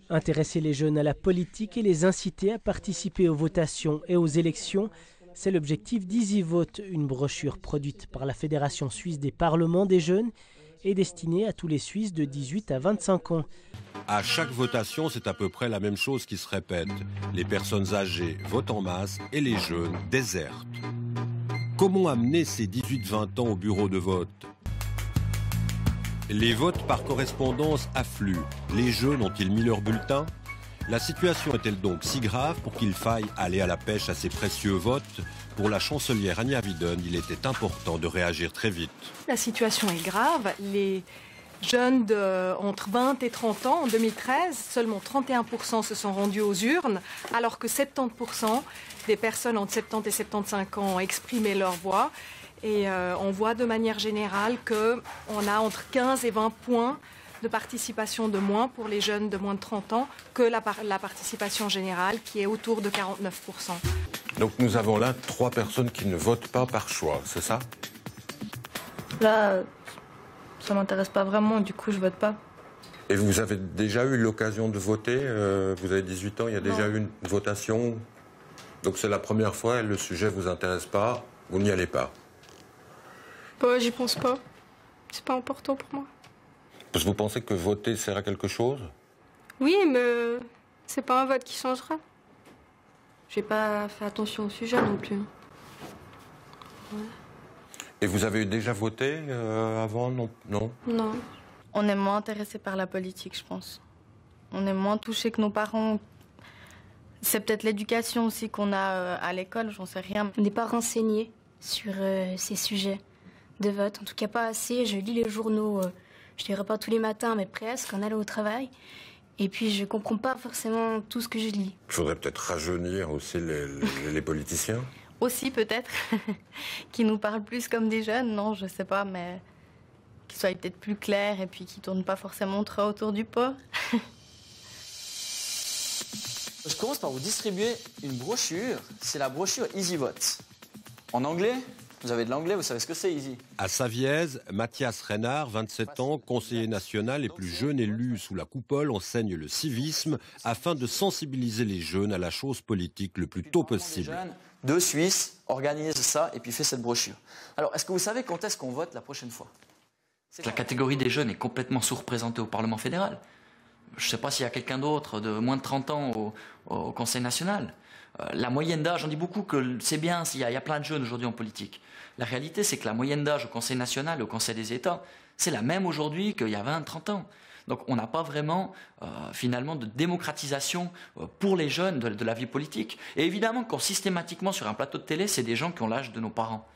Intéresser les jeunes à la politique et les inciter à participer aux votations et aux élections, c'est l'objectif d'EasyVote, une brochure produite par la Fédération suisse des parlements des jeunes et destinée à tous les Suisses de 18 à 25 ans. À chaque votation, c'est à peu près la même chose qui se répète. Les personnes âgées votent en masse et les jeunes désertent. Comment amener ces 18-20 ans au bureau de vote ? Les votes par correspondance affluent. Les jeunes ont-ils mis leur bulletin ? La situation est-elle donc si grave pour qu'il faille aller à la pêche à ces précieux votes ? Pour la chancelière Anja Wieden, il était important de réagir très vite. La situation est grave. Les jeunes entre 20 et 30 ans, en 2013, seulement 31% se sont rendus aux urnes, alors que 70% des personnes entre 70 et 75 ans ont exprimé leur voix. Et on voit de manière générale qu'on a entre 15 et 20 points de participation de moins pour les jeunes de moins de 30 ans que la participation générale qui est autour de 49%. Donc nous avons là 3 personnes qui ne votent pas par choix, c'est ça ? Là, ça m'intéresse pas vraiment, du coup je vote pas. Et vous avez déjà eu l'occasion de voter ? Vous avez 18 ans, il y a déjà eu une votation. Donc c'est la première fois et le sujet vous intéresse pas, vous n'y allez pas ? Bah, j'y pense pas. C'est pas important pour moi. Parce que vous pensez que voter sert à quelque chose ? Oui, mais c'est pas un vote qui changera. J'ai pas fait attention au sujet non plus. Ouais. Et vous avez déjà voté avant ? Non. Non. On est moins intéressé par la politique, je pense. On est moins touché que nos parents. C'est peut-être l'éducation aussi qu'on a à l'école, j'en sais rien. On n'est pas renseigné sur ces sujets de vote, en tout cas pas assez. Je lis les journaux, je dirais pas tous les matins, mais presque, en allant au travail. Et puis je comprends pas forcément tout ce que je lis. Il faudrait peut-être rajeunir aussi les politiciens. Aussi peut-être, qui nous parlent plus comme des jeunes, non, je sais pas, mais qui soient peut-être plus clairs et puis qui tournent pas forcément trop autour du pot. Je commence par vous distribuer une brochure, c'est la brochure EasyVote. En anglais, vous avez de l'anglais, vous savez ce que c'est Easy. À Saviez, Mathias Reinhardt, 27 ans, conseiller national et plus jeune élu sous la coupole, enseigne le civisme afin de sensibiliser les jeunes à la chose politique le plus tôt possible. De Suisse organise ça et puis fait cette brochure. Alors, est-ce que vous savez quand est-ce qu'on vote la prochaine fois ? La catégorie des jeunes est complètement sous-représentée au Parlement fédéral. Je ne sais pas s'il y a quelqu'un d'autre de moins de 30 ans au Conseil national. La moyenne d'âge, on dit beaucoup que c'est bien s'il y a plein de jeunes aujourd'hui en politique. La réalité, c'est que la moyenne d'âge au Conseil national et au Conseil des États, c'est la même aujourd'hui qu'il y a 20-30 ans. Donc on n'a pas vraiment, finalement, de démocratisation pour les jeunes de la vie politique. Et évidemment, quand systématiquement sur un plateau de télé, c'est des gens qui ont l'âge de nos parents.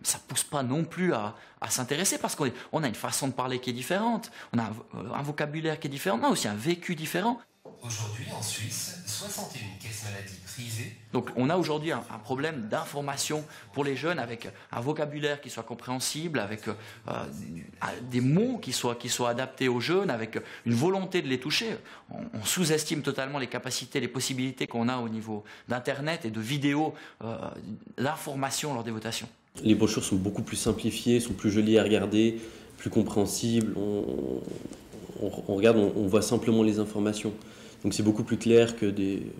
Ça ne pousse pas non plus à s'intéresser parce qu'on a une façon de parler qui est différente, on a un vocabulaire qui est différent, on a aussi un vécu différent. Aujourd'hui, en Suisse, 61 caisses maladies privées. Donc on a aujourd'hui un problème d'information pour les jeunes avec un vocabulaire qui soit compréhensible, avec des mots qui soient adaptés aux jeunes, avec une volonté de les toucher. On sous-estime totalement les capacités, les possibilités qu'on a au niveau d'Internet et de vidéos, d'information lors des votations. Les brochures sont beaucoup plus simplifiées, sont plus jolies à regarder, plus compréhensibles. On regarde, on voit simplement les informations. Donc c'est beaucoup plus clair que des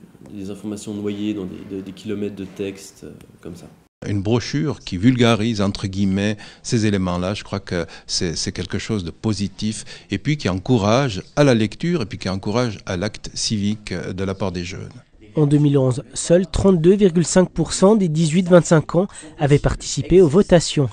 informations noyées dans des kilomètres de texte, comme ça. Une brochure qui vulgarise, entre guillemets, ces éléments-là, je crois que c'est quelque chose de positif, et puis qui encourage à la lecture, et puis qui encourage à l'acte civique de la part des jeunes. En 2011, seuls 32,5% des 18-25 ans avaient participé aux votations.